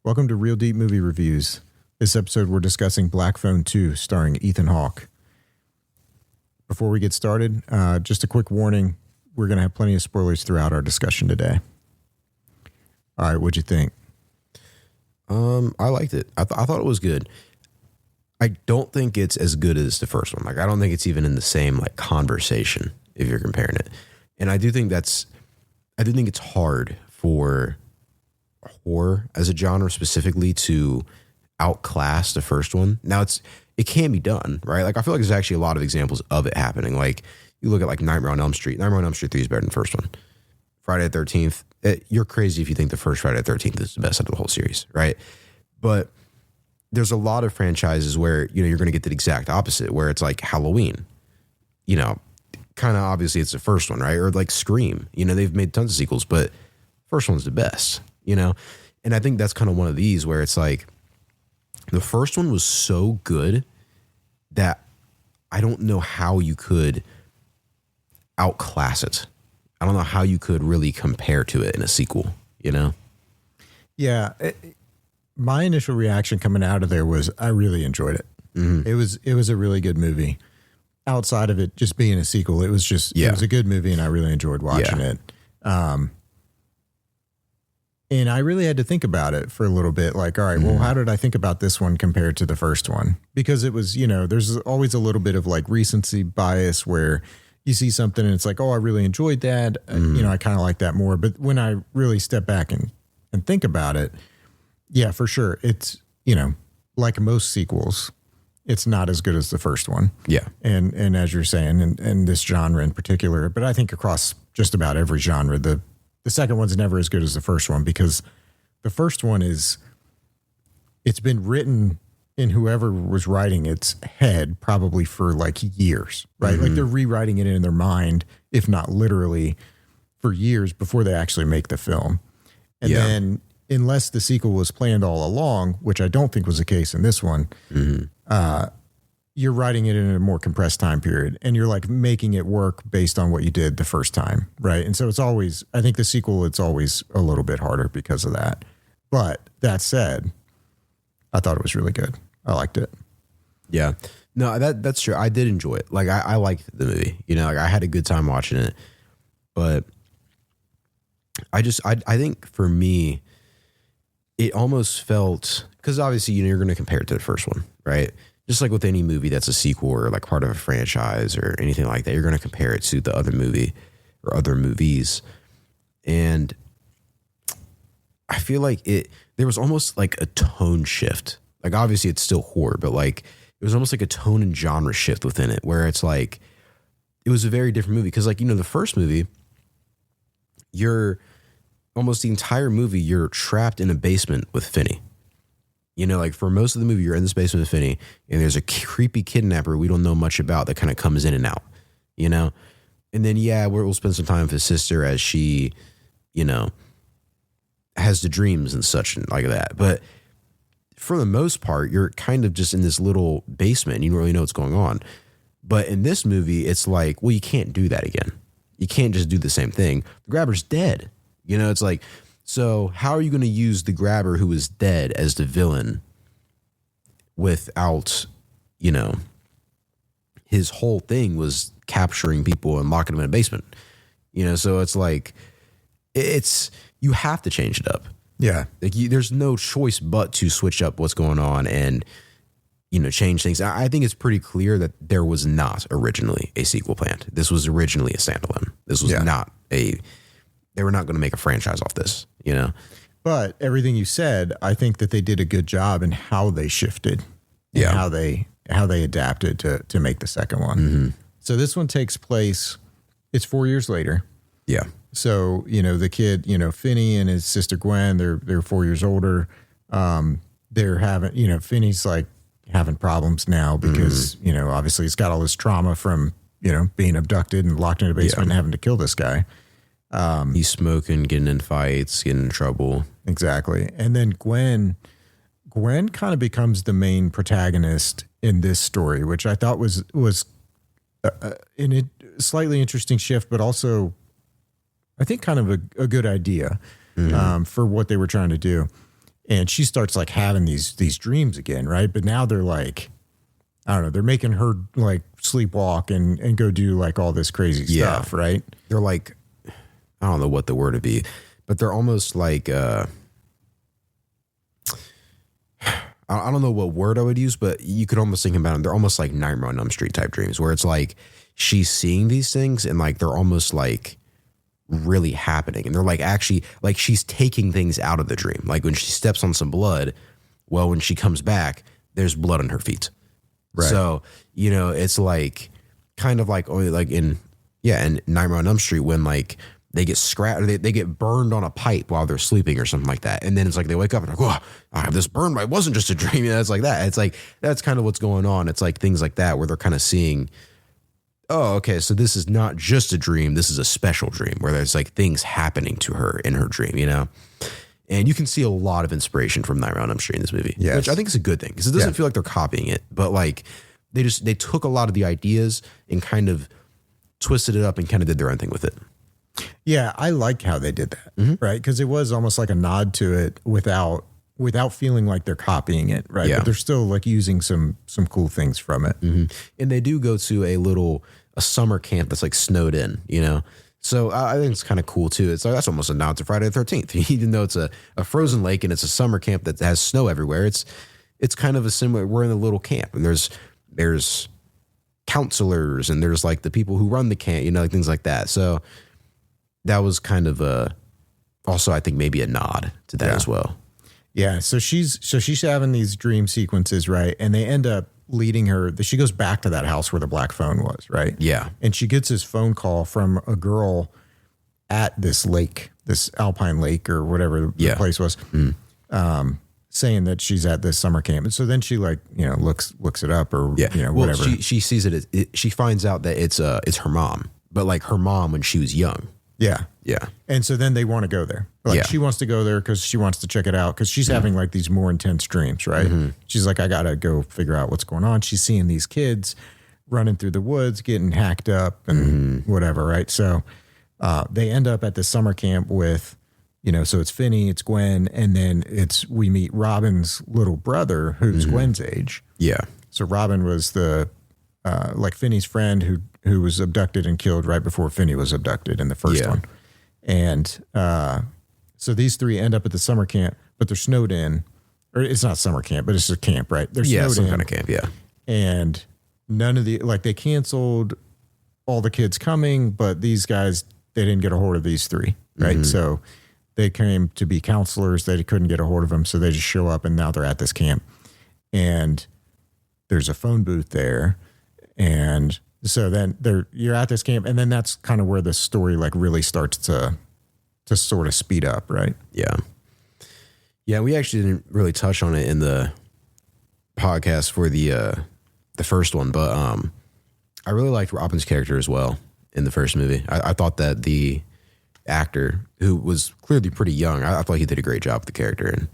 Welcome to Real Deep Movie Reviews. This episode we're discussing Black Phone 2 starring Ethan Hawke. Before we get started, just a quick warning. We're going to have plenty of spoilers throughout our discussion today. All right, what'd you think? I liked it. I thought it was good. I don't think it's as good as the first one. Like, I don't think it's even in the same like conversation if you're comparing it. And I do think it's hard for horror as a genre specifically to outclass the first one. Now it can be done, right? Like, I feel like there's actually a lot of examples of it happening. Like, you look at like Nightmare on Elm Street. Nightmare on Elm Street 3 is better than the first one. Friday the 13th. You're crazy if you think the first Friday the 13th is the best out of the whole series, right? But there's a lot of franchises where, you know, you're going to get the exact opposite, where it's like Halloween, you know, kind of obviously it's the first one, right? Or like Scream, you know, they've made tons of sequels, but first one's the best, you know? And I think that's kind of one of these where it's like the first one was so good that I don't know how you could outclass it. I don't know how you could really compare to it in a sequel, you know? Yeah. My initial reaction coming out of there was I really enjoyed it. Mm-hmm. It was a really good movie. Outside of it just being a sequel, it was it was a good movie, and I really enjoyed watching it. And I really had to think about it for a little bit. Like, all right, well, how did I think about this one compared to the first one? Because it was, you know, there's always a little bit of like recency bias where you see something and it's like, oh, I really enjoyed that. You know, I kind of like that more. But when I really step back and think about it, yeah, for sure. It's, you know, like most sequels, it's not as good as the first one. Yeah. And as you're saying, and this genre in particular, but I think across just about every genre, the second one's never as good as the first one, because the first one it's been written in whoever was writing its head probably for like years, right? Like they're rewriting it in their mind, if not literally for years before they actually make the film. And then unless the sequel was planned all along, which I don't think was the case in this one, you're writing it in a more compressed time period, and you're like making it work based on what you did the first time. Right. And so it's always, I think the sequel, it's always a little bit harder because of that. But that said, I thought it was really good. I liked it. Yeah. No, that's true. I did enjoy it. Like, I liked the movie, you know, like I had a good time watching it, but I think for me, it almost felt, because obviously, you know, you're going to compare it to the first one, right? Just like with any movie that's a sequel or like part of a franchise or anything like that, you're going to compare it to the other movie or other movies. And I feel like there was almost like a tone shift. Like, obviously it's still horror, but like it was almost like a tone and genre shift within it, where it's like, it was a very different movie. Cause like, you know, the first movie, you're almost the entire movie, you're trapped in a basement with Finney. You know, like for most of the movie, you're in this basement with Finney, and there's a creepy kidnapper we don't know much about that kind of comes in and out, you know? And then, we'll spend some time with his sister as she, you know, has the dreams and such and like that. But for the most part, you're kind of just in this little basement and you don't really know what's going on. But in this movie, it's like, well, you can't do that again. You can't just do the same thing. The grabber's dead. You know, it's like, so how are you going to use the grabber who is dead as the villain without, you know, his whole thing was capturing people and locking them in a basement, you know? So it's like, you have to change it up. Yeah. Like there's no choice but to switch up what's going on and, you know, change things. I think it's pretty clear that there was not originally a sequel planned. This was originally a standalone. This was not they were not going to make a franchise off this, you know? But everything you said, I think that they did a good job in how they shifted and how they adapted to make the second one. Mm-hmm. So this one takes place, it's 4 years later. Yeah. So, you know, the kid, you know, Finney and his sister Gwen, they're 4 years older. They're having, you know, Finney's like having problems now because, you know, obviously he's got all this trauma from, you know, being abducted and locked in a basement and having to kill this guy. He's smoking, getting in fights, getting in trouble. Exactly. And then Gwen kind of becomes the main protagonist in this story, which I thought was in a slightly interesting shift, but also I think kind of a good idea for what they were trying to do. and she starts like having these dreams again, right? But now they're like, I don't know, they're making her like sleepwalk and go do like all this crazy stuff, right? They're like, I don't know what the word would be, but they're almost like, I don't know what word I would use, but you could almost think about them. They're almost like Nightmare on Elm Street type dreams, where it's like she's seeing these things and like they're almost like really happening, and they're like actually like she's taking things out of the dream. Like when she steps on some blood, well, when she comes back, there's blood on her feet. Right. So, you know, it's like kind of like only like in Nightmare on Elm Street when like they get scratched, they get burned on a pipe while they're sleeping or something like that. And then it's like they wake up and like, oh, I have this burn, but it wasn't just a dream. You know, it's like that. It's like that's kind of what's going on. It's like things like that where they're kind of seeing, oh, okay, so this is not just a dream. This is a special dream where there's like things happening to her in her dream, you know? And you can see a lot of inspiration from Nightmare on Elm Street in this movie, which I think is a good thing because it doesn't feel like they're copying it, but like they took a lot of the ideas and kind of twisted it up and kind of did their own thing with it. Yeah, I like how they did that, right? Because it was almost like a nod to it without feeling like they're copying it, right? Yeah. But they're still like using some cool things from it. And they do go to a summer camp that's like snowed in, you know? So I think it's kind of cool too. It's like, that's almost a nod to Friday the 13th, even though it's a frozen lake and it's a summer camp that has snow everywhere. It's kind of a similar, we're in a little camp and there's counselors and there's like the people who run the camp, you know, like things like that. So that was kind of also I think maybe a nod to that as well. Yeah. So she's having these dream sequences, right? And they end up leading her. She goes back to that house where the black phone was, right? Yeah. And she gets this phone call from a girl at this lake, this alpine lake or whatever the place was, saying that she's at this summer camp. And so then she like, you know, looks it up or, you know, whatever. She sees she finds out that it's her mom, but like her mom when she was young. Yeah. Yeah. And so then they want to go there. Like she wants to go there because she wants to check it out because she's having like these more intense dreams, right? She's like, I got to go figure out what's going on. She's seeing these kids running through the woods, getting hacked up and whatever, right? So they end up at the summer camp with, you know, so it's Finney, it's Gwen, and then we meet Robin's little brother who's Gwen's age. Yeah. So Robin was the like Finney's friend who was abducted and killed right before Finney was abducted in the first one. And so these three end up at the summer camp, but they're snowed in. Or it's not summer camp, but it's a camp, right? They're snowed some in. kind of camp, And none of they canceled all the kids coming, but these guys, they didn't get a hold of these three, right? So they came to be counselors. They couldn't get a hold of them, so they just show up, and now they're at this camp. And there's a phone booth there, and so then you're at this camp, and then that's kind of where the story like really starts to sort of speed up, right? Yeah. Yeah, we actually didn't really touch on it in the podcast for the first one, but I really liked Robin's character as well in the first movie. I thought that the actor, who was clearly pretty young, I thought he did a great job with the character. And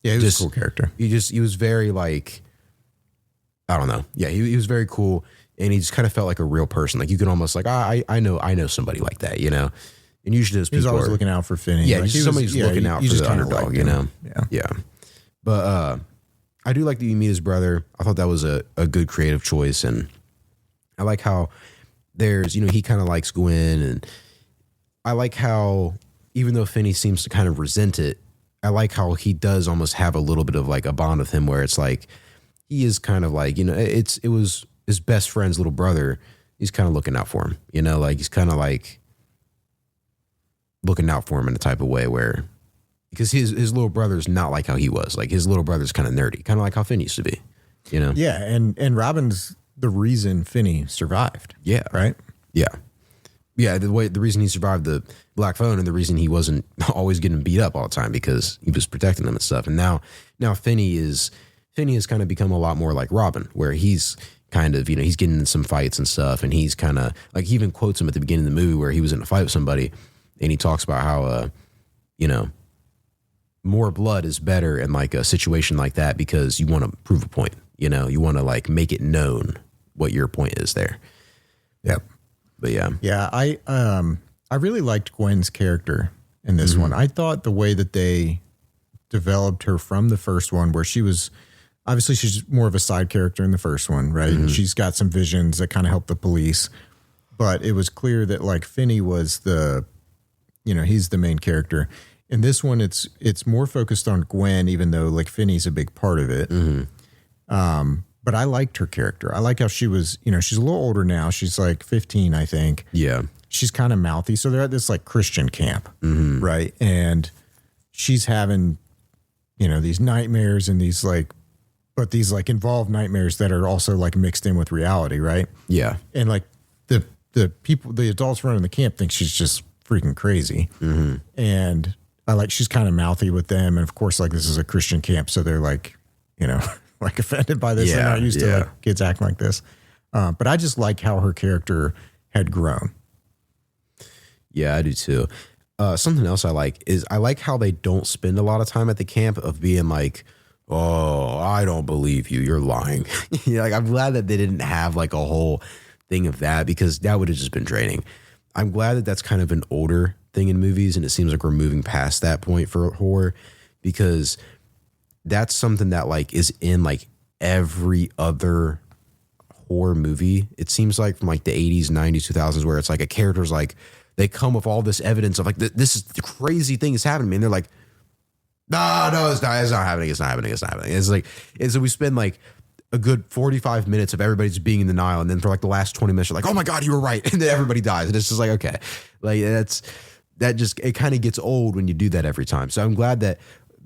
yeah, he was a cool character. He was very like, I don't know. Yeah, he was very cool. And he just kind of felt like a real person. Like you could almost like, I know somebody like that, you know? And usually those people he was always looking out for Finney. Yeah, like somebody's looking out for the underdog, you know? Yeah. But I do like that you meet his brother. I thought that was a good creative choice. And I like how there's, you know, he kind of likes Gwen. And I like how, even though Finney seems to kind of resent it, I like how he does almost have a little bit of like a bond with him where it's like, he is kind of like, you know, it was his best friend's little brother. He's kind of looking out for him, you know, like he's kind of like looking out for him in a type of way where, because his little brother's not like how he was. Like his little brother's kind of nerdy, kind of like how Finney used to be, you know? Yeah. And Robin's the reason Finney survived. Yeah. Right. Yeah. Yeah. The reason he survived the black phone and the reason he wasn't always getting beat up all the time because he was protecting them and stuff. And now Finney has kind of become a lot more like Robin, where he's kind of, you know, he's getting in some fights and stuff. And he's kind of like, he even quotes him at the beginning of the movie where he was in a fight with somebody and he talks about how, you know, more blood is better in like a situation like that because you want to prove a point, you know, you want to like make it known what your point is there. Yep. But yeah. Yeah. I really liked Gwen's character in this one. I thought the way that they developed her from the first one, where she's more of a side character in the first one, right? And she's got some visions that kind of help the police, but it was clear that like Finney was he's the main character. In this one, it's more focused on Gwen, even though like Finney's a big part of it. But I liked her character. I like how she was, she's a little older now. She's like 15, I think. Yeah. She's kind of mouthy. So they're at this like Christian camp, right? And she's having, these nightmares and these involved nightmares that are also like mixed in with reality, right? Yeah. And like the adults running the camp think she's just freaking crazy. And she's kind of mouthy with them. And of course, like this is a Christian camp. So they're like, like offended by this. They're not used to like kids acting like this. But I just like how her character had grown. Yeah, I do too. Something else I like is I like how they don't spend a lot of time at the camp of being like, oh, I don't believe you. You're lying. Like I'm glad that they didn't have like a whole thing of that, because that would have just been draining. I'm glad that that's kind of an older thing in movies, and it seems like we're moving past that point for horror, because that's something that like is in like every other horror movie. It seems like from like the 80s, 90s, 2000s, where it's like a character's like, they come with all this evidence of like, this is the crazy thing is happening to me. And they're like, no, it's not happening. It's not happening. It's not happening. It's like, and so we spend like a good 45 minutes of everybody just being in denial. And then for like the last 20 minutes, you're like, oh my God, you were right. And then everybody dies. And it's just like, okay, like it kind of gets old when you do that every time. So I'm glad that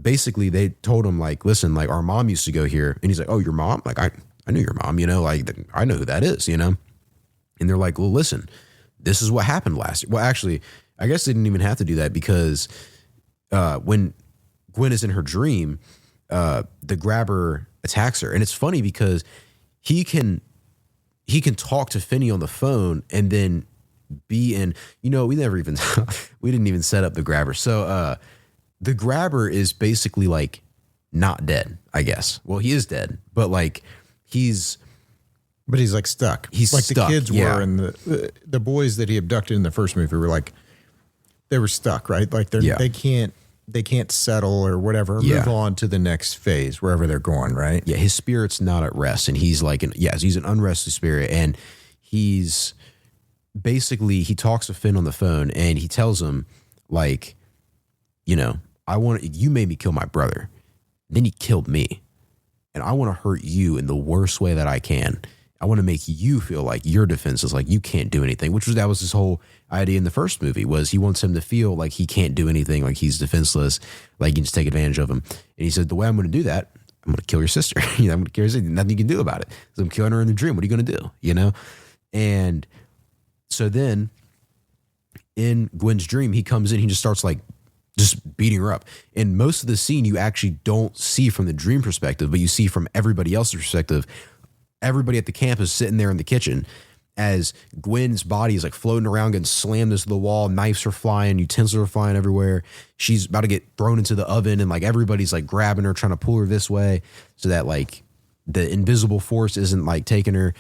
basically they told him like, listen, like our mom used to go here. And he's like, oh, your mom? Like, I knew your mom, like I know who that is, And they're like, well, listen, this is what happened last year. Well, actually, I guess they didn't even have to do that, because when Gwen is in her dream, the grabber attacks her. And it's funny because he can talk to Finney on the phone and then be in, we didn't even set up the grabber. So the grabber is basically like not dead, I guess. Well, he is dead, but like But he's like stuck. He's like stuck, the kids were, and the boys that he abducted in the first movie were like, they were stuck, right? Like they can't settle or whatever, move on to the next phase wherever they're going, right? Yeah, his spirit's not at rest, and he's like, he's an unrested spirit, and he's basically, he talks to Finn on the phone, and he tells him like, you made me kill my brother, then you killed me, and I want to hurt you in the worst way that I can. I want to make you feel like your defense is like you can't do anything, that was his whole idea in the first movie, was he wants him to feel like he can't do anything, like he's defenseless, like you can just take advantage of him. And he said, the way I'm going to do that, I'm going to kill your sister. I'm going to kill your sister. Nothing you can do about it. So I'm killing her in the dream. What are you going to do? And so then in Gwen's dream, he comes in, he just starts like just beating her up. And most of the scene you actually don't see from the dream perspective, but you see from everybody else's perspective. Everybody at the camp is sitting there in the kitchen as Gwen's body is like floating around, getting slammed into the wall. Knives are flying, utensils are flying everywhere. She's about to get thrown into the oven, and like everybody's like grabbing her, trying to pull her this way so that like the invisible force isn't like taking her.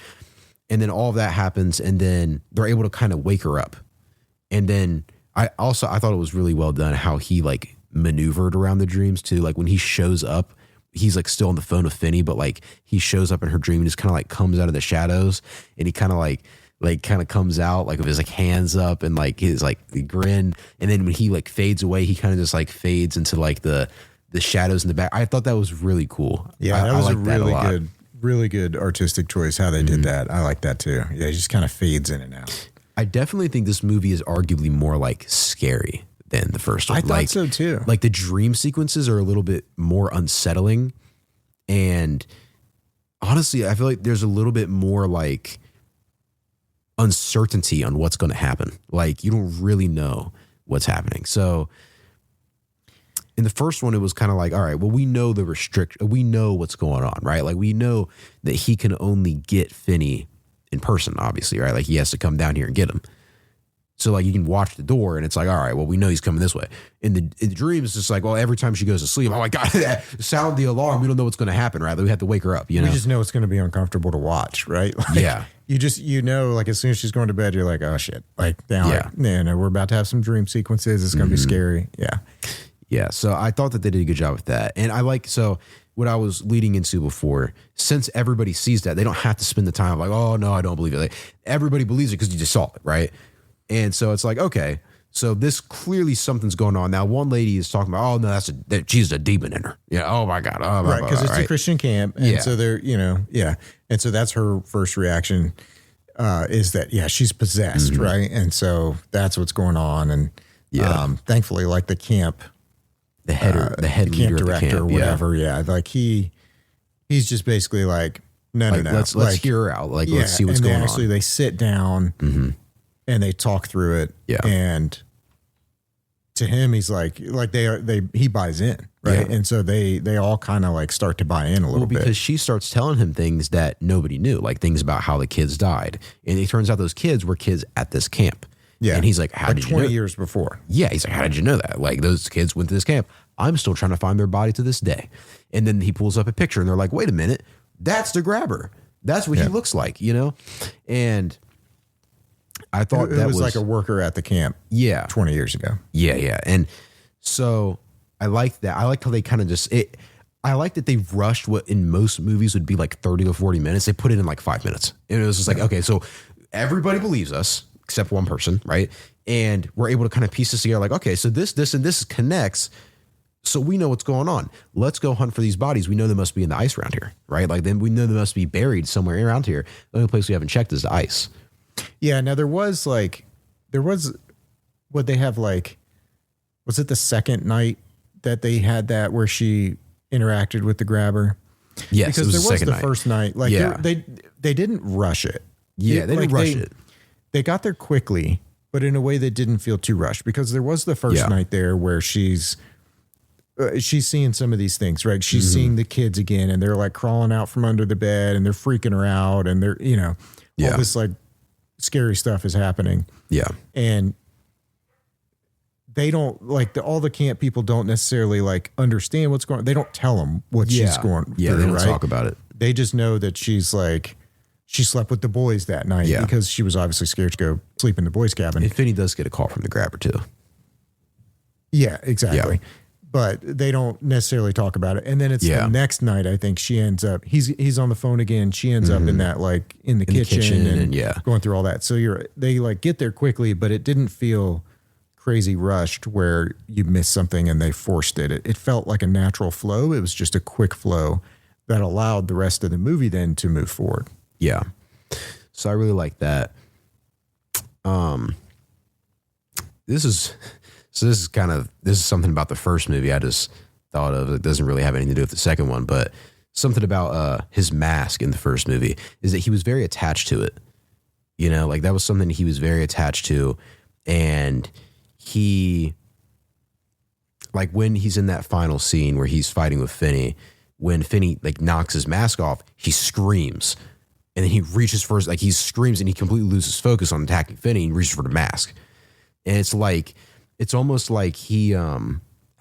And then all of that happens, and then they're able to kind of wake her up. And then I thought it was really well done how he like maneuvered around the dreams too. Like when he shows up, he's like still on the phone with Finney, but like he shows up in her dream and just kind of like comes out of the shadows, and he kind of like kind of comes out like with his like hands up and like his like the grin. And then when he like fades away, he kind of just like fades into like the shadows in the back. I thought that was really cool. Yeah, that was a really good artistic choice how they did that. I like that too. Yeah, he just kind of fades in and out. I definitely think this movie is arguably more like scary than the first one. I thought so too. Like the dream sequences are a little bit more unsettling, and honestly, I feel like there's a little bit more like uncertainty on what's going to happen. Like you don't really know what's happening. So in the first one, it was kind of like, all right, well, we know we know what's going on, right? Like we know that he can only get Finney in person, obviously, right? Like he has to come down here and get him. So like you can watch the door and it's like, all right, well, we know he's coming this way. In the dream, it's just like, well, every time she goes to sleep, oh my God, sound the alarm. We don't know what's going to happen, right? Like we have to wake her up, We just know it's going to be uncomfortable to watch, right? Like, yeah. You know, like as soon as she's going to bed, you're like, oh shit. Like now, we're about to have some dream sequences. It's going to be scary. Yeah. Yeah. So I thought that they did a good job with that. And so what I was leading into before, since everybody sees that, they don't have to spend the time like, oh no, I don't believe it. Like, everybody believes it because you just saw it. Right. And so it's like, okay, so this clearly something's going on. Now, one lady is talking about, oh no, she's a demon in her. Yeah. Oh my God. Oh, right. Because it's a Christian camp. And so they're, yeah. And so that's her first reaction is that, yeah, she's possessed. Right. And so that's what's going on. And thankfully, like the camp, the head leader director, of the camp, or whatever. Yeah. Like he's just basically like, no. Let's hear her out. Like, let's see what's going on. Actually, they sit down and they talk through it. Yeah. And to him, he's like he buys in. Right. Yeah. And so they all kind of like start to buy in a little bit. Because she starts telling him things that nobody knew, like things about how the kids died. And it turns out those kids were kids at this camp. Yeah. And he's like, how did you know? 20 years before. Yeah. He's like, how did you know that? Like, those kids went to this camp. I'm still trying to find their body to this day. And then he pulls up a picture and they're like, wait a minute, that's the grabber. That's what he looks like, you know? And I thought it was like a worker at the camp. Yeah. 20 years ago. Yeah. Yeah. And so I like that. I like how they kind of I like that they rushed what in most movies would be like 30 to 40 minutes. They put it in like 5 minutes. And it was just like, okay, so everybody believes us except one person, right? And we're able to kind of piece this together like, okay, so this, and this connects. So we know what's going on. Let's go hunt for these bodies. We know they must be in the ice around here, right? Like, then we know they must be buried somewhere around here. The only place we haven't checked is the ice. Yeah. Now was what they have like, was it the second night that they had that where she interacted with the grabber? Yes, because there was the first night. Like they didn't rush it. Yeah, they didn't rush it. They got there quickly, but in a way that didn't feel too rushed, because there was the first night there where she's seeing some of these things, right? She's seeing the kids again, and they're like crawling out from under the bed, and they're freaking her out, and they're, all this like scary stuff is happening. Yeah. And they don't like all the camp people don't necessarily like understand what's going on. They don't tell them what she's going through. Yeah. They don't talk about it. They just know that she's like, she slept with the boys that night because she was obviously scared to go sleep in the boys' cabin. And Finney does get a call from the grabber too. Yeah, exactly. Yeah. But they don't necessarily talk about it. And then it's the next night, I think she ends up, he's on the phone again. She ends up in that, like in the kitchen and going through all that. So they like get there quickly, but it didn't feel crazy rushed where you missed something and they forced it. It felt like a natural flow. It was just a quick flow that allowed the rest of the movie then to move forward. Yeah. So I really like that. This is something about the first movie I just thought of. It doesn't really have anything to do with the second one, but something about his mask in the first movie is that he was very attached to it. Like that was something he was very attached to. And he, like when he's in that final scene where he's fighting with Finney, when Finney like knocks his mask off, he screams. And then he reaches for like he screams and he completely loses focus on attacking Finney and reaches for the mask. And it's almost like he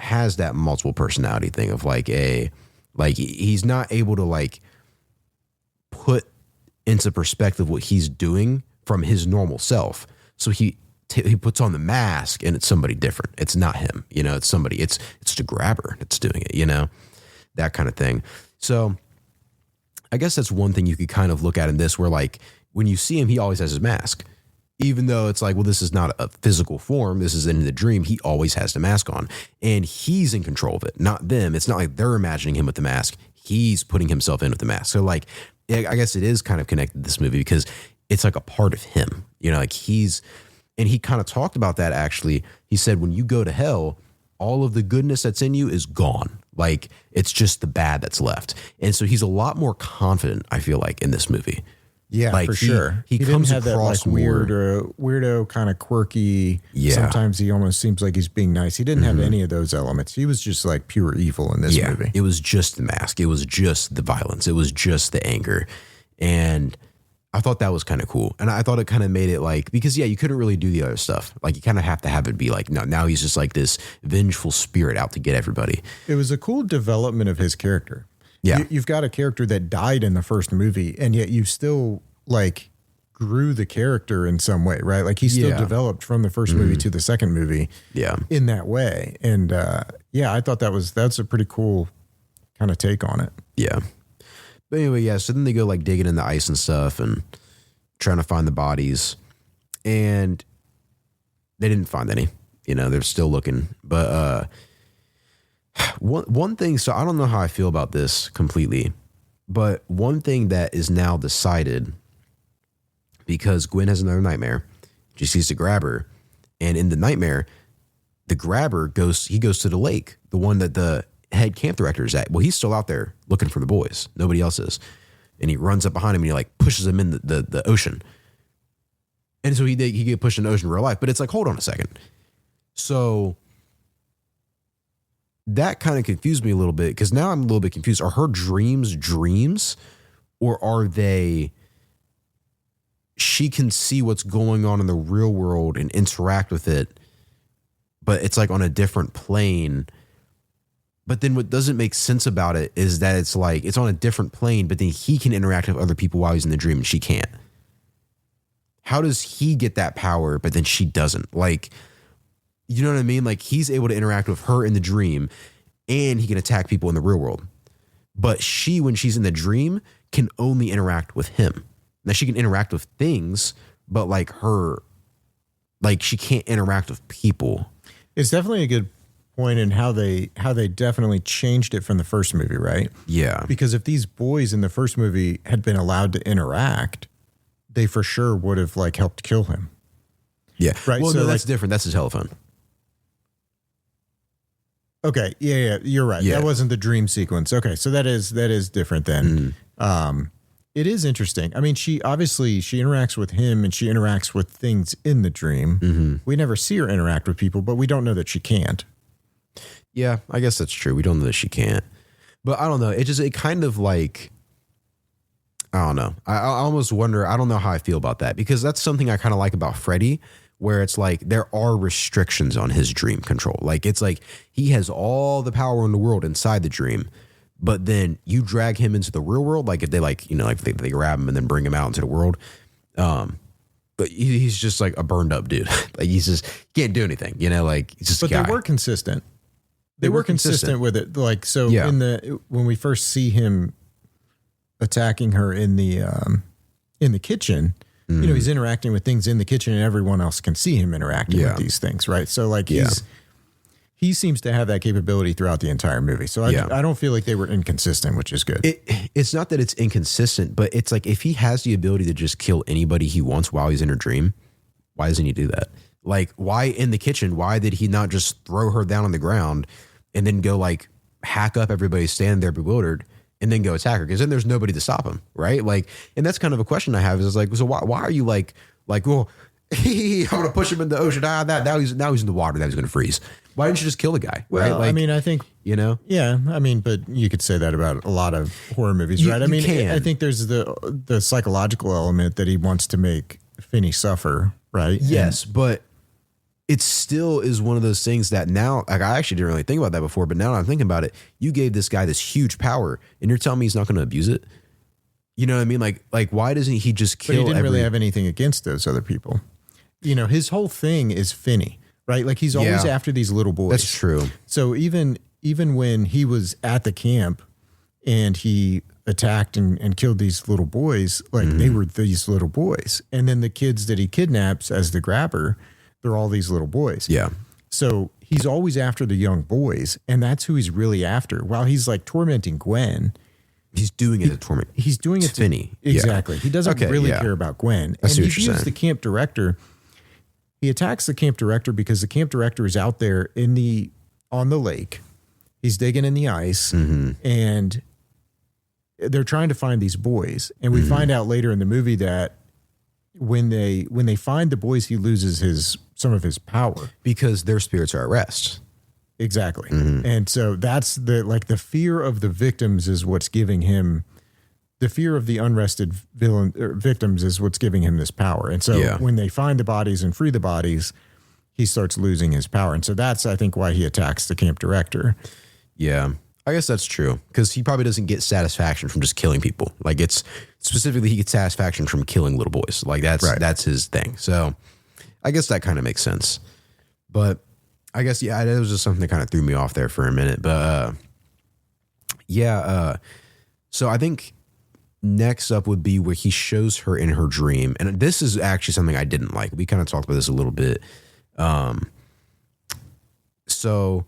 has that multiple personality thing of like he's not able to like put into perspective what he's doing from his normal self. So he puts on the mask and it's somebody different. It's not him, it's somebody, it's the grabber that's doing it, that kind of thing. So I guess that's one thing you could kind of look at in this, where like when you see him, he always has his mask. Even though it's like, well, this is not a physical form. This is in the dream. He always has the mask on and he's in control of it, not them. It's not like they're imagining him with the mask. He's putting himself in with the mask. So like, I guess it is kind of connected to this movie because it's like a part of him, like and he kind of talked about that actually. He said, when you go to hell, all of the goodness that's in you is gone. Like it's just the bad that's left. And so he's a lot more confident, I feel like, in this movie. Yeah, like for sure. He comes across that like weirdo, kind of quirky. Yeah. Sometimes he almost seems like he's being nice. He didn't have any of those elements. He was just like pure evil in this movie. It was just the mask. It was just the violence. It was just the anger. And I thought that was kind of cool. And I thought it kind of made it like, because you couldn't really do the other stuff. Like you kind of have to have it be like, no, now he's just like this vengeful spirit out to get everybody. It was a cool development of his character. Yeah. You've got a character that died in the first movie, and yet you still like grew the character in some way, right? Like he still developed from the first movie to the second movie in that way. And I thought that's a pretty cool kind of take on it. Yeah. But anyway, so then they go like digging in the ice and stuff and trying to find the bodies. And they didn't find any. They're still looking. But one thing, so I don't know how I feel about this completely, but one thing that is now decided, because Gwen has another nightmare, she sees the grabber, and in the nightmare, the grabber goes to the lake, the one that the head camp director is at. Well, he's still out there looking for the boys. Nobody else is. And he runs up behind him and he like pushes him in the ocean. And so he get pushed in the ocean in real life. But it's like, hold on a second. So that kind of confused me a little bit, because now I'm a little bit confused. Are her dreams, or are they, she can see what's going on in the real world and interact with it, but it's like on a different plane? But then what doesn't make sense about it is that it's like it's on a different plane, but then he can interact with other people while he's in the dream and she can't. How does he get that power, but then she doesn't? Like, you know what I mean? Like, he's able to interact with her in the dream and he can attack people in the real world. But she, when she's in the dream, can only interact with him. Now, she can interact with things, but like she can't interact with people. It's definitely a good point in how they definitely changed it from the first movie, right? Yeah. Because if these boys in the first movie had been allowed to interact, they for sure would have like helped kill him. Yeah. Right. Well, so no, that's different. That's his telephone. Okay. Yeah. You're right. Yeah. That wasn't the dream sequence. Okay. So that is different then. It is interesting. I mean, she interacts with him and she interacts with things in the dream. We never see her interact with people, but we don't know that she can't. Yeah, I guess that's true. We don't know that she can't. But I don't know. It kind of like, I don't know. I almost wonder, I don't know how I feel about that, because that's something I kind of like about Freddy, where it's like there are restrictions on his dream control. Like, it's like he has all the power in the world inside the dream, but then you drag him into the real world. Like if they they grab him and then bring him out into the world. But he's just like a burned up dude. Like he can't do anything, like he's just a guy. They were consistent. They were consistent with it. Like, so when we first see him attacking her in the kitchen, he's interacting with things in the kitchen and everyone else can see him interacting with these things. Right. So like he seems to have that capability throughout the entire movie. So I don't feel like they were inconsistent, which is good. It's not that it's inconsistent, but it's like, if he has the ability to just kill anybody he wants while he's in her dream, why doesn't he do that? Like, why in the kitchen? Why did he not just throw her down on the ground and then go like hack up everybody standing there bewildered and then go attack her? Because then there's nobody to stop him, right? Like, and that's kind of a question I have is like, so why are you like, well, I'm gonna push him in the ocean. Now he's in the water. Now he's gonna freeze. Why didn't you just kill the guy? Well, right? Like, I mean, I think yeah. I mean, but you could say that about a lot of horror movies, right? I mean, I think there's the psychological element that he wants to make Finney suffer, right? Yes, but it still is one of those things that now, like, I actually didn't really think about that before, but now I'm thinking about it. You gave this guy this huge power, and you're telling me he's not going to abuse it? You know what I mean? Like, why doesn't he just kill? But he didn't really have anything against those other people. His whole thing is Finney, right? Like, he's always after these little boys. That's true. So even when he was at the camp and he attacked and killed these little boys, like they were these little boys. And then the kids that he kidnaps as the grabber, they're all these little boys. Yeah. So he's always after the young boys, and that's who he's really after. While he's like tormenting Gwen, he's doing it to torment. He's doing it to Finney. Exactly. He doesn't really care about Gwen. And he views the camp director. He attacks the camp director because the camp director is out there on the lake. He's digging in the ice, and they're trying to find these boys. And we find out later in the movie that when they find the boys, he loses some of his power because their spirits are at rest. Exactly. And so that's the fear of the victims is what's giving him the fear of the unrested victims is what's giving him this power. And so when they find the bodies and free the bodies, he starts losing his power. And so that's, I think, why he attacks the camp director. Yeah. I guess that's true because he probably doesn't get satisfaction from just killing people. Like it's specifically he gets satisfaction from killing little boys. Like that's his thing. So I guess that kind of makes sense. But I guess yeah, it was just something that kind of threw me off there for a minute. But so I think next up would be where he shows her in her dream, and this is actually something I didn't like. We kind of talked about this a little bit. So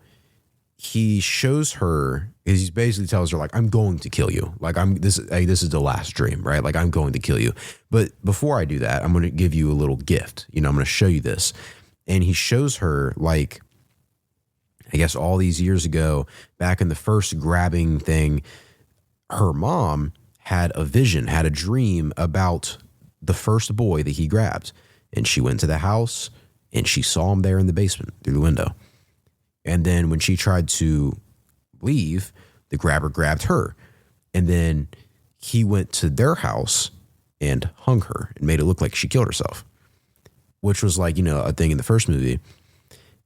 he shows her, he basically tells her like, I'm going to kill you. Like this is the last dream, right? Like I'm going to kill you. But before I do that, I'm going to give you a little gift. I'm going to show you this. And he shows her like, I guess all these years ago, back in the first grabbing thing, her mom had a vision, had a dream about the first boy that he grabbed. And she went to the house and she saw him there in the basement through the window. And then when she tried to leave, the grabber grabbed her. And then he went to their house and hung her and made it look like she killed herself, which was like, a thing in the first movie.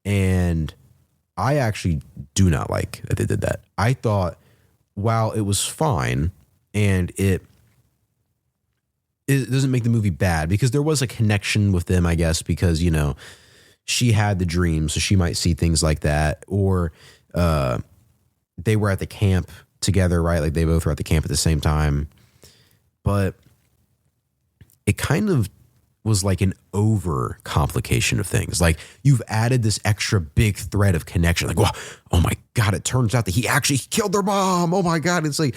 And I actually do not like that they did that. I thought, while it was fine and it doesn't make the movie bad because there was a connection with them, I guess, because, she had the dream, so she might see things like that. Or they were at the camp together, right? Like they both were at the camp at the same time. But it kind of was like an over complication of things. Like you've added this extra big thread of connection. Like, oh my God, it turns out that he actually killed their mom. Oh my God. It's like,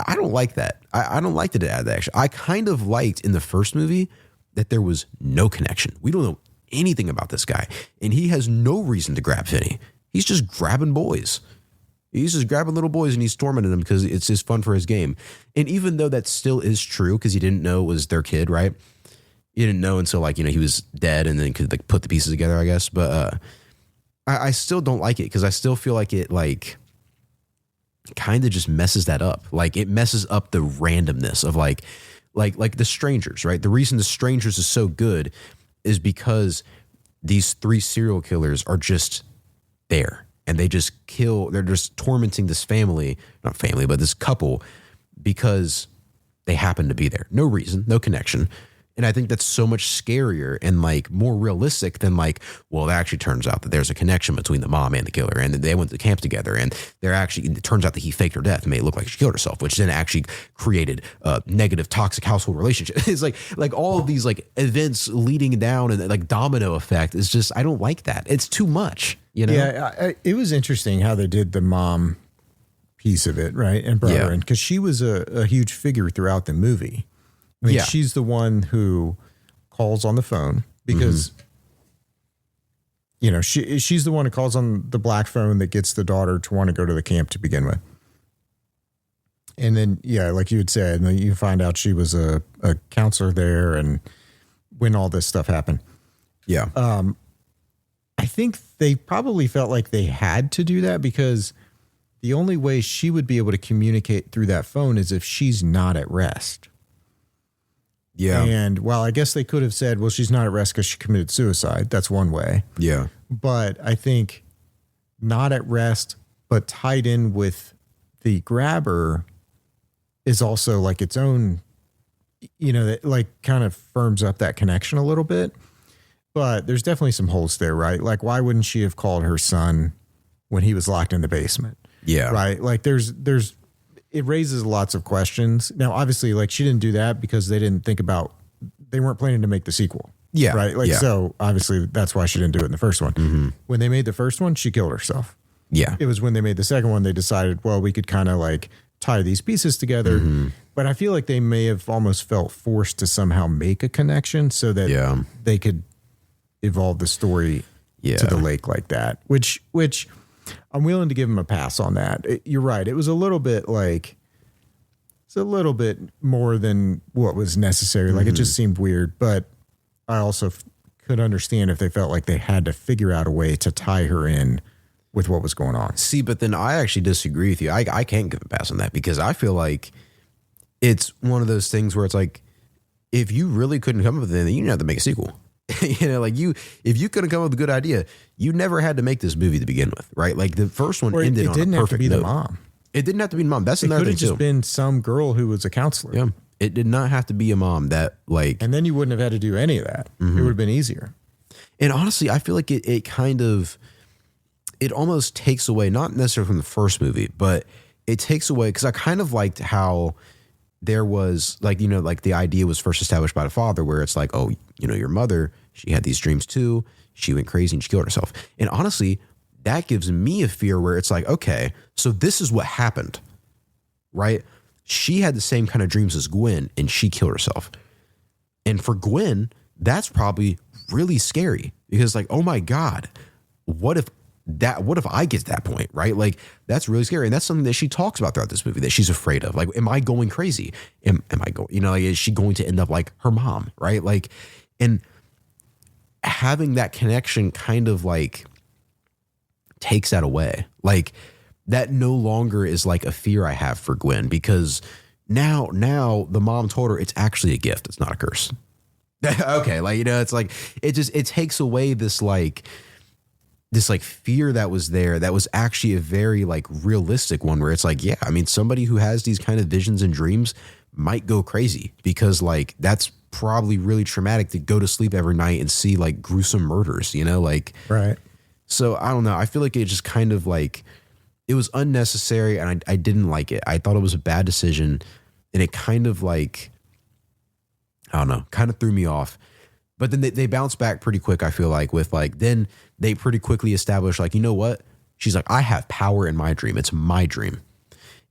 I don't like that. I don't like to add that extra. I kind of liked in the first movie that there was no connection. We don't know anything about this guy. And he has no reason to grab Finney. He's just grabbing boys. He's just grabbing little boys and he's tormenting them because it's just fun for his game. And even though that still is true because he didn't know it was their kid, right? He didn't know until like, he was dead and then could like put the pieces together, I guess. But I still don't like it because I still feel like it like kind of just messes that up. Like it messes up the randomness of like The Strangers, right? The reason The Strangers is so good is because these three serial killers are just there and they just kill. They're just tormenting this not family, but this couple because they happen to be there. No reason, no connection. And I think that's so much scarier and like more realistic than like, well, it actually turns out that there's a connection between the mom and the killer and they went to camp together and it turns out that he faked her death and made it look like she killed herself, which then actually created a negative toxic household relationship. It's like all of these like events leading down and like domino effect is just, I don't like that. It's too much, Yeah, it was interesting how they did the mom piece of it, right? And brought her in because she was a huge figure throughout the movie. I mean, she's the one who calls on the phone because, she's the one who calls on the black phone that gets the daughter to want to go to the camp to begin with. And then, like you had said, and then you find out she was a counselor there and when all this stuff happened. Yeah. I think they probably felt like they had to do that because the only way she would be able to communicate through that phone is if she's not at rest. Yeah. And while I guess they could have said, well, she's not at rest because she committed suicide. That's one way. Yeah. But I think not at rest, but tied in with the grabber is also like its own, that like kind of firms up that connection a little bit. But there's definitely some holes there, right? Like, why wouldn't she have called her son when he was locked in the basement? Yeah. Right. Like it raises lots of questions. Now, obviously, like she didn't do that because they weren't planning to make the sequel. Yeah. Right. Like, so obviously that's why she didn't do it in the first one. Mm-hmm. When they made the first one, she killed herself. Yeah. It was when they made the second one, they decided, well, we could kind of like tie these pieces together. Mm-hmm. But I feel like they may have almost felt forced to somehow make a connection so that they could evolve the story to the lake like that, which I'm willing to give him a pass on that. You're right. It was a little bit more than what was necessary. Like it just seemed weird, but I also could understand if they felt like they had to figure out a way to tie her in with what was going on. See, but then I actually disagree with you. I can't give a pass on that because I feel like it's one of those things where it's like, if you really couldn't come up with anything, you didn't have to make a sequel. If you couldn't come up with a good idea, you never had to make this movie to begin with, right? Like the first one ended on a perfect note. It didn't have to be the mom. It didn't have to be mom. That's It another could thing have just too. been some girl who was a counselor. Yeah. It did not have to be a mom that like, And then you wouldn't have had to do any of that. It would have been easier. and honestly, I feel like it kind of, it almost takes away, not necessarily from the first movie, but it takes away, because I kind of liked how there was like, you know, like the idea was first established by the father where it's like, oh, you know, your mother, she had these dreams too. She went crazy and she killed herself. And honestly, that gives me a fear where it's like, okay, so this is what happened, right? She had the same kind of dreams as Gwen and she killed herself. And for Gwen, that's probably really scary because like, oh my God, what if I get to that point, right? Like that's really scary. And that's something that she talks about throughout this movie that she's afraid of. Like, am I going crazy? Am I going, you know, like, is she going to end up like her mom? Right. Like, and having that connection kind of like takes that away. Like that no longer is like a fear I have for Gwen because now the mom told her it's actually a gift. It's not a curse. Okay. Like, you know, it's like, it takes away this fear that was there that was actually a very like realistic one where it's like, yeah, I mean, somebody who has these kind of visions and dreams might go crazy because like that's probably really traumatic to go to sleep every night and see like gruesome murders, you know, like, Right. So I don't know. I feel like it just kind of like, it was unnecessary and I didn't like it. I thought it was a bad decision and it kind of like, I don't know, kind of threw me off. But then they bounce back pretty quick, I feel like, with like, then they pretty quickly establish like, you know what? She's like, I have power in my dream. It's my dream.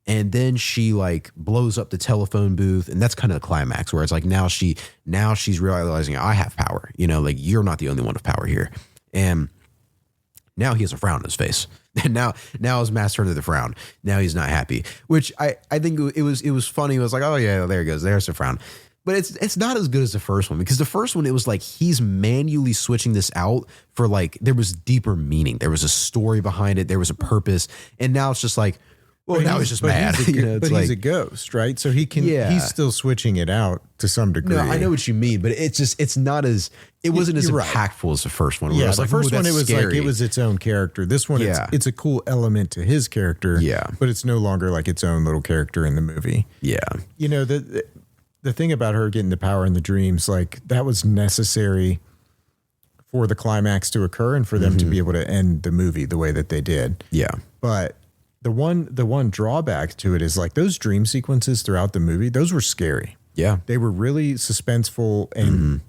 And then she like blows up the telephone booth. And that's kind of the climax where it's like, now she's realizing I have power, you know, like you're not the only one of power here. And now he has a frown on his face. And now his mask turned to the frown. Now he's not happy, which I think it was funny. It was like, oh yeah, there he goes. There's the frown. But it's not as good as the first one because the first one, it was like he's manually switching this out for like, there was deeper meaning. There was a story behind it. There was a purpose. And now it's just like, well, now he's just mad. He's a ghost, right? So he's still switching it out to some degree. No, I know what you mean, but it wasn't as impactful as the first one. Yeah, it was the like, first one, it was scary. like, it was its own character. This one, it's a cool element to his character. Yeah. But it's no longer like its own little character in the movie. Yeah. You know, the thing about her getting the power in the dreams, like that was necessary for the climax to occur and for them to be able to end the movie the way that they did. Yeah. But the one drawback to it is like those dream sequences throughout the movie, those were scary. Yeah. They were really suspenseful and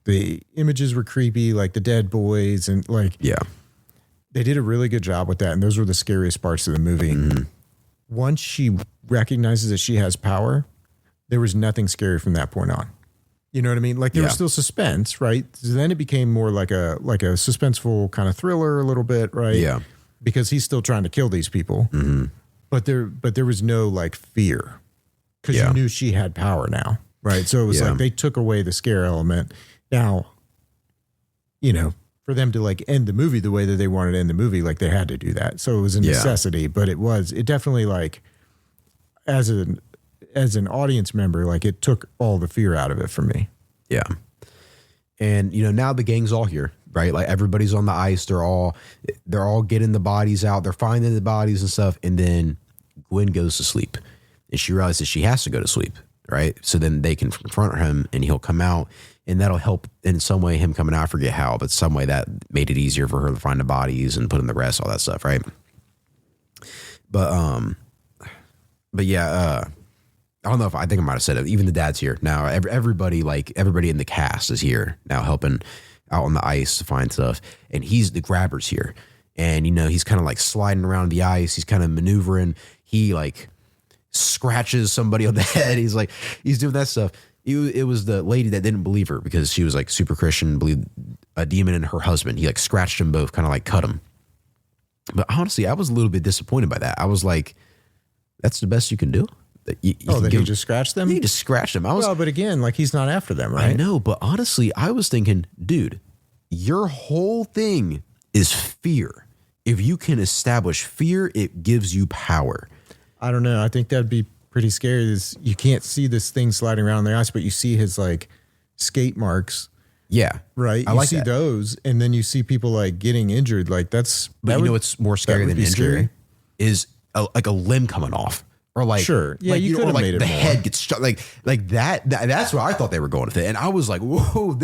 the images were creepy, like the dead boys and like, Yeah. they did a really good job with that. And those were the scariest parts of the movie. Once she recognizes that she has power, there was nothing scary from that point on. You know what I mean? Like there was still suspense, right? So then it became more like a suspenseful kind of thriller a little bit, right? Yeah. Because he's still trying to kill these people. But there was no like fear because you knew she had power now, right? So it was like they took away the scare element. Now, you know, for them to like end the movie the way that they wanted to end the movie, like they had to do that. So it was a necessity, but it definitely like as an audience member, like it took all the fear out of it for me. Yeah. And, you know, now the gang's all here, right? Like everybody's on the ice. They're all getting the bodies out. They're finding the bodies and stuff. And then Gwen goes to sleep and she realizes she has to go to sleep, right? So then they can confront him and he'll come out and that'll help in some way him coming out. I forget how, but some way that made it easier for her to find the bodies and put them to rest, all that stuff, right? But yeah, I don't know if I think I might have said it. Even the dad's here now. Everybody in the cast is here now helping out on the ice to find stuff. And the Grabber's here. And, you know, he's kind of like sliding around the ice. He's kind of maneuvering. He like scratches somebody on the head. He's doing that stuff. It was the lady that didn't believe her because she was like super Christian, believed a demon and her husband. He like scratched them both, kind of like cut them. But honestly, I was a little bit disappointed by that. I was like, that's the best you can do? He just scratched them? He just scratched them. But again, like he's not after them, right? I know, but honestly, I was thinking, dude, your whole thing is fear. If you can establish fear, it gives you power. I don't know. I think that'd be pretty scary. You can't see this thing sliding around the ice, but you see his like skate marks. Yeah. Right. You see those, and then you see people like getting injured. Like But you know what's more scary than injury is like a limb coming off. Or like, sure, yeah, like, you could have like made it the more. head gets shot, like that. That's where I thought they were going with it, and I was like, whoa,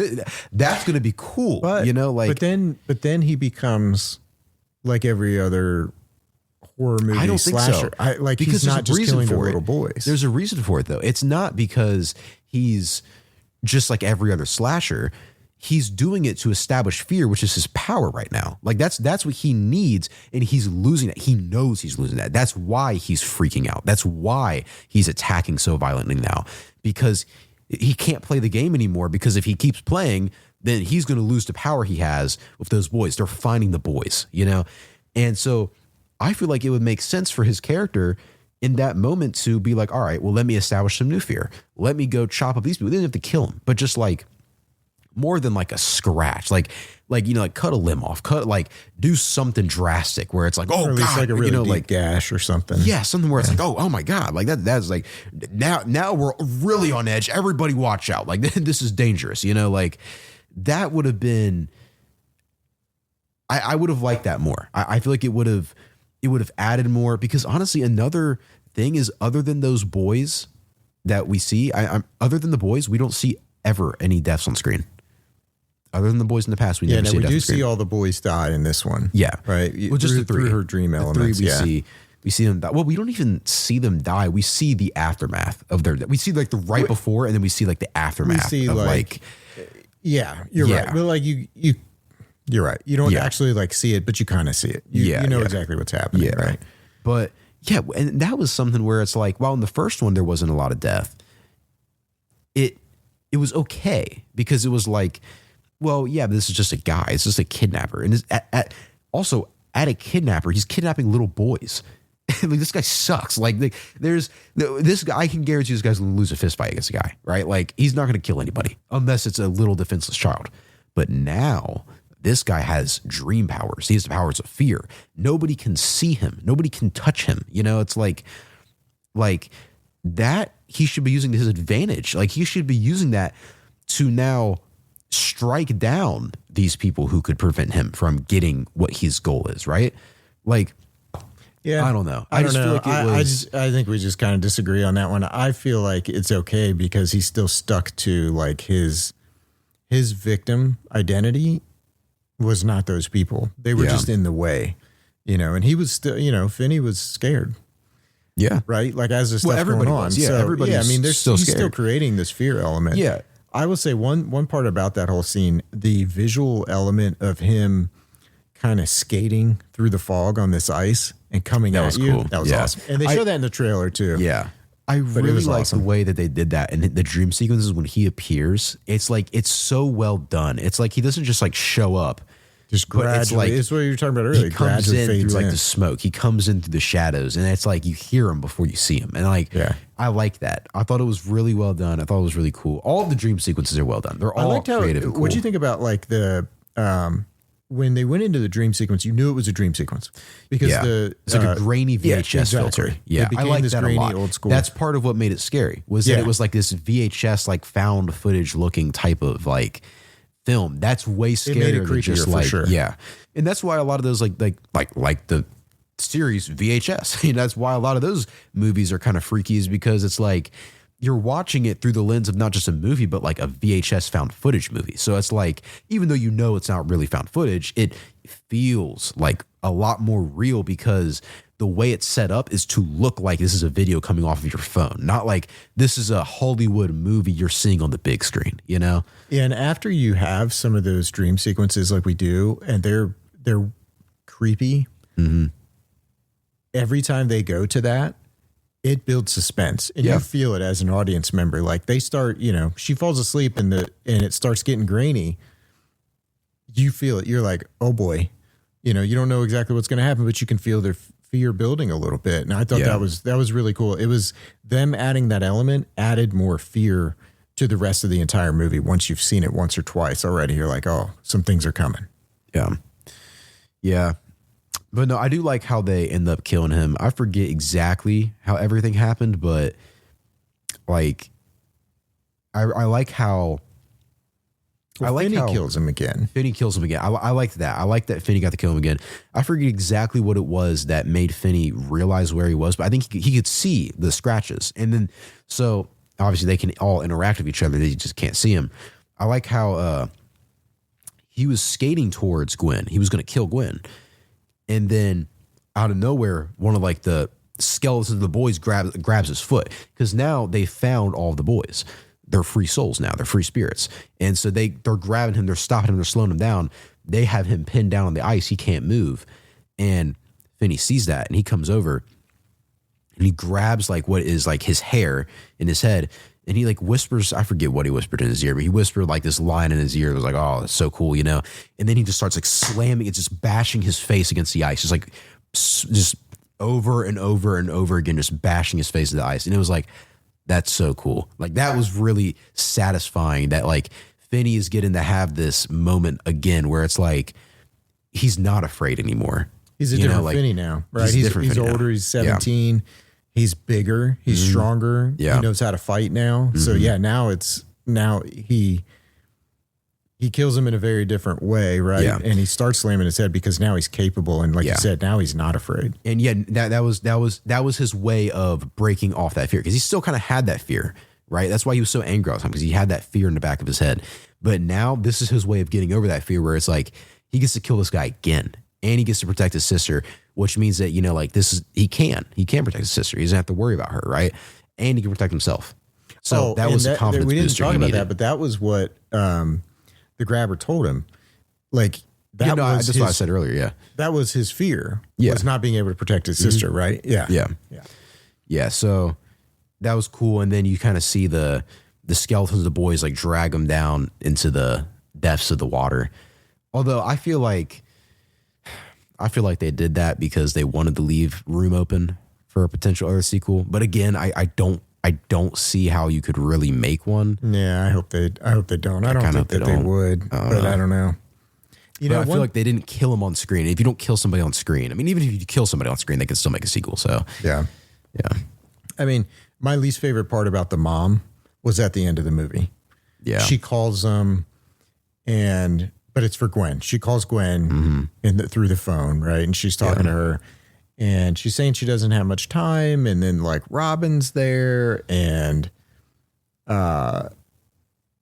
that's gonna be cool, but, you know, like. But then he becomes like every other horror movie I don't slasher. think so. Like because he's not just killing the little boys. There's a reason for it though. It's not because he's just like every other slasher. He's doing it to establish fear, which is his power right now. Like that's what he needs, and he's losing it. He knows he's losing that. That's why he's freaking out. That's why he's attacking so violently now, because he can't play the game anymore, because if he keeps playing, then he's going to lose the power he has with those boys. They're finding the boys, you know? And so I feel like it would make sense for his character in that moment to be like, all right, well, let me establish some new fear. Let me go chop up these people. They didn't have to kill him, but just like more than like a scratch, like, you know, like cut a limb off, like do something drastic where it's like, oh, or at least God, like a really you know, deep like gash or something. yeah, something where it's like, oh my God, like that's like, now we're really on edge. Everybody watch out. Like this is dangerous, you know, like that would have been, I would have liked that more. I feel like it would have added more, because honestly, another thing is, other than those boys that we see, other than the boys, we don't see ever any deaths on screen. Other than the boys in the past, we never see. We death do on screen. see all the boys die in this one. Yeah, right. Well, just through her dream elements. We see them die. Well, we don't even see them die. We see the aftermath of their. We see like the right before, and then we see like the aftermath. We see of like yeah, you're right. But like you're right. You don't actually like see it, but you kind of see it. You know exactly what's happening, right? But yeah, and that was something where it's like, while in the first one there wasn't a lot of death, it was okay, because it was like, well, yeah, this is just a guy. It's just a kidnapper. And also at a kidnapper, he's kidnapping little boys. Like, this guy sucks. Like there's this guy, I can guarantee this guy's going to lose a fist fight against a guy, right? Like, he's not going to kill anybody unless it's a little defenseless child. But now this guy has dream powers. He has the powers of fear. Nobody can see him. Nobody can touch him. You know, it's like that he should be using to his advantage. Like, he should be using that to now strike down these people who could prevent him from getting what his goal is, right? Like, yeah, I don't know. I just feel like I think we just kind of disagree on that one. I feel like it's okay because he's still stuck to like his victim identity was not those people. They were just in the way, you know, and he was still, you know, Finney was scared. Yeah. Right. Like, as this stuff going on. Yeah. So, everybody. I mean, he's still creating this fear element. Yeah. I will say one part about that whole scene, the visual element of him kind of skating through the fog on this ice and coming at you. Cool. That was awesome. And they show that in the trailer too. Yeah. I really like the way that they did that. And the dream sequences, when he appears, it's like, it's so well done. It's like, he doesn't just like show up. Just gradually. It's what you were talking about earlier. He comes in through like the smoke. He comes in through the shadows, and it's like you hear him before you see him. And like, I like that. I thought it was really well done. I thought it was really cool. All of the dream sequences are well done. They're all creative and cool. What do you think about like the when they went into the dream sequence? You knew it was a dream sequence because it's like a grainy VHS filter. Yeah, I like that grainy, a lot. Old school. That's part of what made it scary. Was that it was like this VHS like found footage looking type of like film. That's way scarier than just like and that's why a lot of those like the series VHS, you know, that's why a lot of those movies are kind of freaky, is because it's like you're watching it through the lens of not just a movie but like a VHS found footage movie. So it's like, even though you know it's not really found footage, it feels like a lot more real because the way it's set up is to look like this is a video coming off of your phone, not like this is a Hollywood movie you're seeing on the big screen, you know? Yeah, and after you have some of those dream sequences like we do, and they're creepy, every time they go to that, it builds suspense. And you feel it as an audience member. Like, they start, you know, she falls asleep and it starts getting grainy. You feel it. You're like, oh boy. You know, you don't know exactly what's going to happen, but you can feel their fear building a little bit. And I thought that was really cool. It was them adding that element added more fear to the rest of the entire movie. Once you've seen it once or twice already, you're like, oh, some things are coming. Yeah. But no, I do like how they end up killing him. I forget exactly how everything happened, but like, I like how Well, Finney kills him again. Finney kills him again. I liked that. I like that Finney got to kill him again. I forget exactly what it was that made Finney realize where he was, but I think he could see the scratches. And then, so obviously they can all interact with each other. They just can't see him. I like how he was skating towards Gwen. He was going to kill Gwen. And then out of nowhere, one of like the skeletons of the boys grabs his foot, because now they found all of the boys. They're free souls now. They're free spirits. And so they're grabbing him. They're stopping him. They're slowing him down. They have him pinned down on the ice. He can't move. And Finney sees that, and he comes over and he grabs like what is like his hair in his head. And he like whispers, I forget what he whispered in his ear, but he whispered like this line in his ear. It was like, oh, that's so cool, you know? And then he just starts like slamming, it's just bashing his face against the ice. Just like, just over and over and over again, just bashing his face to the ice. And it was like, that's so cool. Like that was really satisfying that like Finney is getting to have this moment again where it's like, he's not afraid anymore. He's a different Finney now, right? He's older. He's 17. Yeah. He's bigger. He's stronger. Yeah. He knows how to fight now. So yeah, now he kills him in a very different way, right? Yeah. And he starts slamming his head because now he's capable, and like you said, now he's not afraid. And yeah, that was his way of breaking off that fear, because he still kind of had that fear, right? That's why he was so angry all the time, because he had that fear in the back of his head. But now this is his way of getting over that fear, where it's like he gets to kill this guy again, and he gets to protect his sister, which means that, you know, like he can protect his sister. He doesn't have to worry about her, right? And he can protect himself. So that was a confidence booster. We didn't talk about that, but that was what the Grabber told him. Like that was that's what I said earlier. Yeah, that was his fear. Yeah, was not being able to protect his sister. Right. Yeah. So that was cool. And then you kind of see the skeletons of the boys like drag him down into the depths of the water. Although I feel like they did that because they wanted to leave room open for a potential other sequel. But again, I don't see how you could really make one. Yeah, I hope they don't. I don't think that they would, but I don't know. You know, I feel like they didn't kill him on screen. If you don't kill somebody on screen, I mean, even if you kill somebody on screen, they can still make a sequel. So yeah. I mean, my least favorite part about the mom was at the end of the movie. Yeah, she calls them, but it's for Gwen. She calls Gwen through the phone, right? And she's talking to her. And she's saying she doesn't have much time. And then like Robin's there. And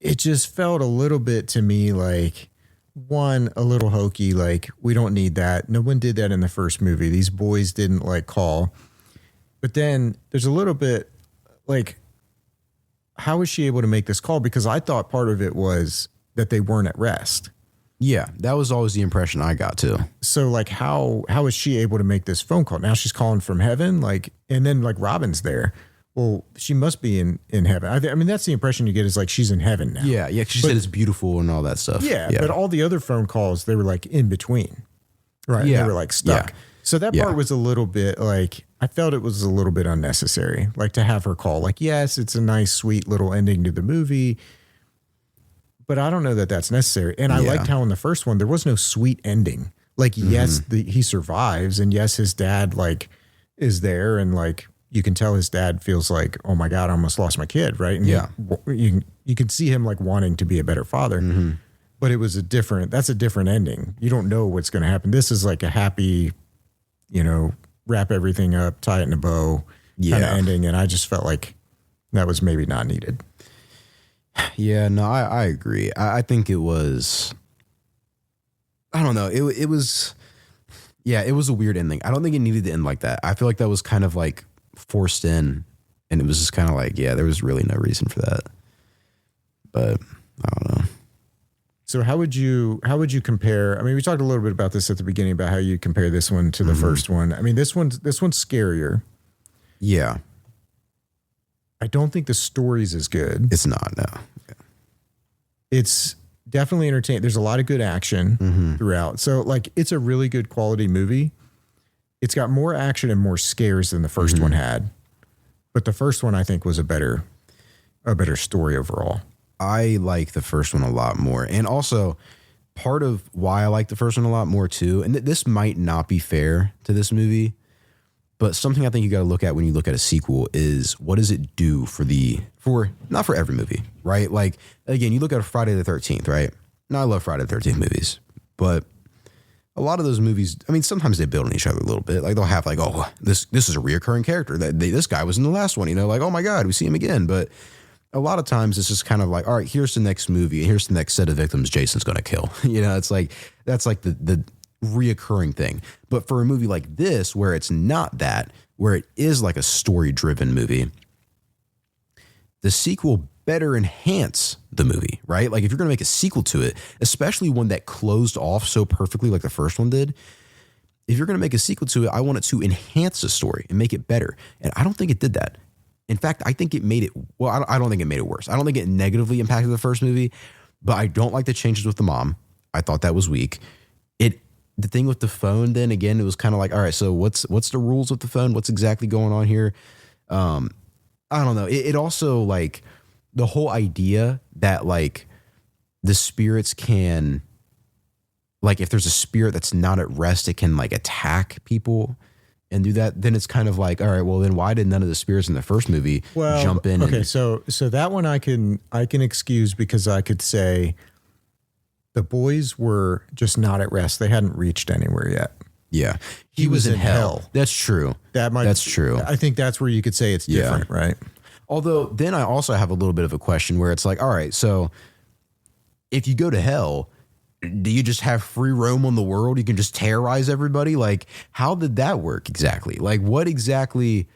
it just felt a little bit to me like, one, a little hokey. Like, we don't need that. No one did that in the first movie. These boys didn't like call. But then there's a little bit like, how was she able to make this call? Because I thought part of it was that they weren't at rest. Yeah, that was always the impression I got too. So like, how is she able to make this phone call? Now she's calling from heaven, like, and then like Robin's there. Well, she must be in heaven. I mean, that's the impression you get, is like she's in heaven now. Yeah. She said it's beautiful and all that stuff. Yeah, but all the other phone calls, they were like in between, right? Yeah, they were like stuck. Yeah. So that part was a little bit like, I felt it was a little bit unnecessary, like to have her call. Like, yes, it's a nice, sweet little ending to the movie, but I don't know that that's necessary. And I liked how in the first one, there was no sweet ending. Like, yes, he survives, and yes, his dad like is there, and like you can tell his dad feels like, oh my God, I almost lost my kid, right? And you can see him like wanting to be a better father, but it was that's a different ending. You don't know what's going to happen. This is like a happy, you know, wrap everything up, tie it in a bow kind of ending, and I just felt like that was maybe not needed. Yeah, no, I agree. I think it was, I don't know. It was a weird ending. I don't think it needed to end like that. I feel like that was kind of like forced in, and it was just kind of like, there was really no reason for that. But I don't know. So how would you compare? I mean, we talked a little bit about this at the beginning about how you compare this one to the first one. I mean, this one's scarier. Yeah. I don't think the story's as good. It's not, no. Yeah. It's definitely entertaining. There's a lot of good action throughout. So like, it's a really good quality movie. It's got more action and more scares than the first one had. But the first one, I think, was a better story overall. I like the first one a lot more. And also, part of why I like the first one a lot more too, and this might not be fair to this movie, but something I think you got to look at when you look at a sequel is, what does it do for not for every movie, right? Like, again, you look at a Friday the 13th, right? Now, I love Friday the 13th movies, but a lot of those movies, I mean, sometimes they build on each other a little bit. Like they'll have like, oh, this is a reoccurring character. This guy was in the last one, you know, like, oh my God, we see him again. But a lot of times it's just kind of like, all right, here's the next movie. Here's the next set of victims Jason's going to kill. You know, it's like, that's like the reoccurring thing. But for a movie like this, where it's not that, where it is like a story-driven movie, the sequel better enhance the movie, right? Like if you're going to make a sequel to it, especially one that closed off so perfectly like the first one did, if you're going to make a sequel to it, I want it to enhance the story and make it better. And I don't think it did that. In fact, I think it made it, well, I don't think it made it worse. I don't think it negatively impacted the first movie, but I don't like the changes with the mom. I thought that was weak. The thing with the phone, then again, it was kind of like, all right, so what's the rules with the phone? What's exactly going on here? I don't know. It also like the whole idea that like the spirits can, like if there's a spirit that's not at rest, it can like attack people and do that. Then it's kind of like, all right, well then why did none of the spirits in the first movie jump in? Okay, so that one I can excuse because I could say the boys were just not at rest. They hadn't reached anywhere yet. Yeah. He was in hell. That's true. That's true. I think that's where you could say it's different, right? Although then I also have a little bit of a question where it's like, all right, so if you go to hell, do you just have free roam on the world? You can just terrorize everybody? Like, how did that work exactly? Like, what exactly?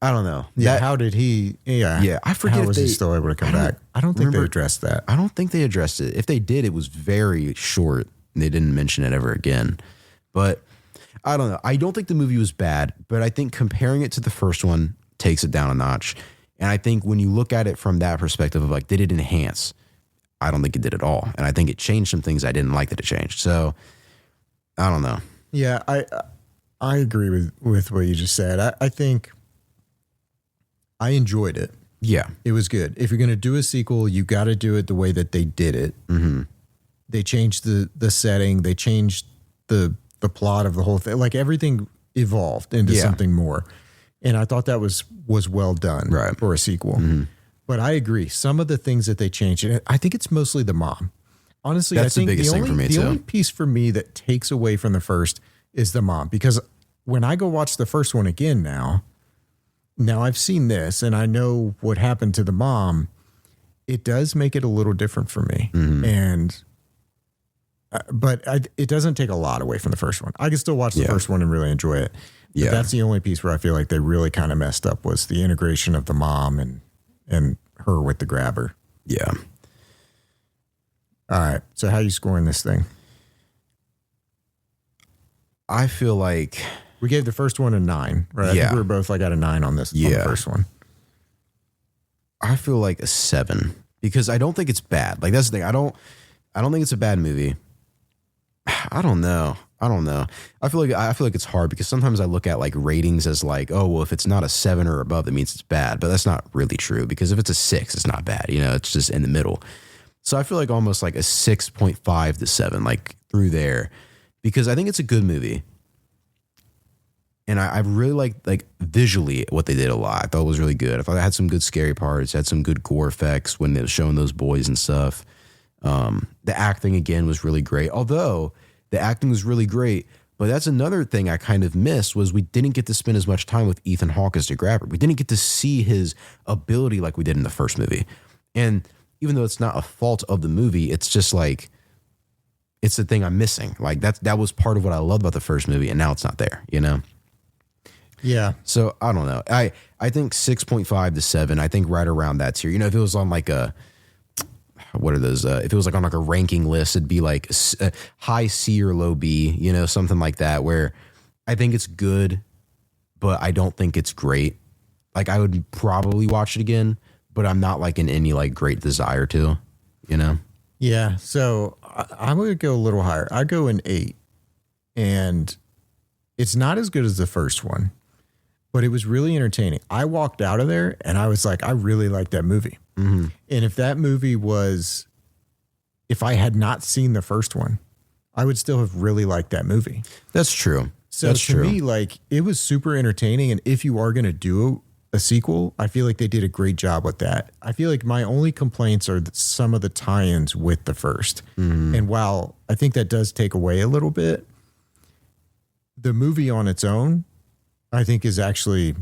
I don't know. Yeah. How did he? Yeah. Yeah. I forget. How was he still able to come back? I don't think they addressed that. I don't think they addressed it. If they did, it was very short. And they didn't mention it ever again. But I don't know. I don't think the movie was bad, but I think comparing it to the first one takes it down a notch. And I think when you look at it from that perspective of like, did it enhance? I don't think it did at all. And I think it changed some things I didn't like that it changed. So I don't know. Yeah, I agree with what you just said. I think I enjoyed it. Yeah. It was good. If you're going to do a sequel, you got to do it the way that they did it. Mm-hmm. They changed the setting. They changed the plot of the whole thing. Like everything evolved into something more. And I thought that was well done for a sequel. Mm-hmm. But I agree. Some of the things that they changed, I think it's mostly the mom. Honestly, that's I think the biggest thing for me the only piece for me that takes away from the first is the mom. Because when I go watch the first one again now I've seen this and I know what happened to the mom. It does make it a little different for me. Mm-hmm. And but it doesn't take a lot away from the first one. I can still watch the first one and really enjoy it. But that's the only piece where I feel like they really kind of messed up was the integration of the mom and her with the grabber. Yeah. All right. So how are you scoring this thing? I feel like we gave the first one a 9, right? I think we were both like at a 9 on this on the first one. I feel like a 7 because I don't think it's bad. Like that's the thing. I don't think it's a bad movie. I don't know. I feel like it's hard because sometimes I look at like ratings as like, oh, well, if it's not a 7 or above, that means it's bad. But that's not really true because if it's a 6, it's not bad. You know, it's just in the middle. So I feel like almost like a 6.5 to 7, like through there, because I think it's a good movie. And I really like visually what they did a lot. I thought it was really good. I thought it had some good scary parts, had some good gore effects when they were showing those boys and stuff. The acting again was really great. Although the acting was really great, but that's another thing I kind of missed was we didn't get to spend as much time with Ethan Hawke as the Grabber. We didn't get to see his ability like we did in the first movie. And even though it's not a fault of the movie, it's just like it's the thing I'm missing. Like that was part of what I loved about the first movie, and now it's not there, you know? Yeah. So I don't know. I think 6.5 to 7. I think right around that tier. You know, if it was on like a what are those? If it was like on like a ranking list, it'd be like a high C or low B. You know, something like that. Where I think it's good, but I don't think it's great. Like I would probably watch it again, but I'm not like in any like great desire to. You know. Yeah. So I'm going to go a little higher. I go an 8, and it's not as good as the first one. But it was really entertaining. I walked out of there and I was like, I really like that movie. Mm-hmm. And if that movie if I had not seen the first one, I would still have really liked that movie. That's true. So to me, like it was super entertaining. And if you are going to do a sequel, I feel like they did a great job with that. I feel like my only complaints are some of the tie-ins with the first. And while I think that does take away a little bit, the movie on its own, I think is actually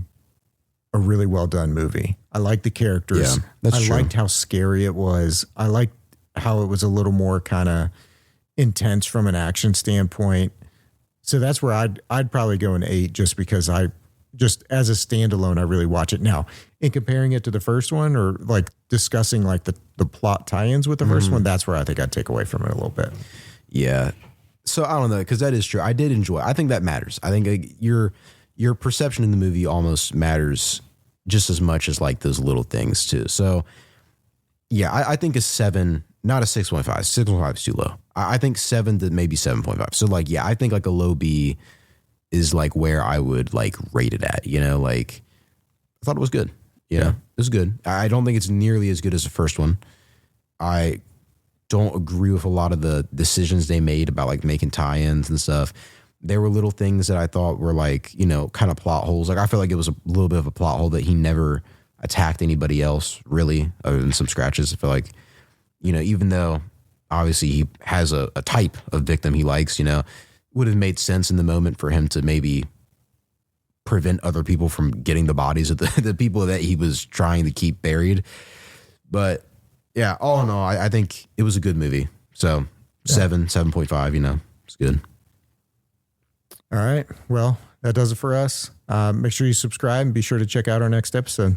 a really well done movie. I like the characters. Yeah, that's true. I liked how scary it was. I liked how it was a little more kind of intense from an action standpoint. So that's where I'd probably go an 8 just because just as a standalone, I really watch it. Now, in comparing it to the first one or like discussing like the plot tie-ins with the first one, that's where I think I'd take away from it a little bit. Yeah. So I don't know, because that is true. I did enjoy it. I think that matters. I think like, your perception in the movie almost matters just as much as like those little things too. So yeah, I think a 7, not a 6.5. 6.5 is too low. I think 7 to maybe 7.5. So like, yeah, I think like a low B is like where I would like rate it at, you know, like I thought it was good. You know, it was good. I don't think it's nearly as good as the first one. I don't agree with a lot of the decisions they made about like making tie-ins and stuff. There were little things that I thought were like, you know, kind of plot holes. Like I feel like it was a little bit of a plot hole that he never attacked anybody else really, other than some scratches. I feel like, you know, even though obviously he has a type of victim he likes, you know, would have made sense in the moment for him to maybe prevent other people from getting the bodies of the people that he was trying to keep buried. But yeah, all in all, I think it was a good movie. So 7.5, you know, it's good. All right. Well, that does it for us. Make sure you subscribe and be sure to check out our next episode.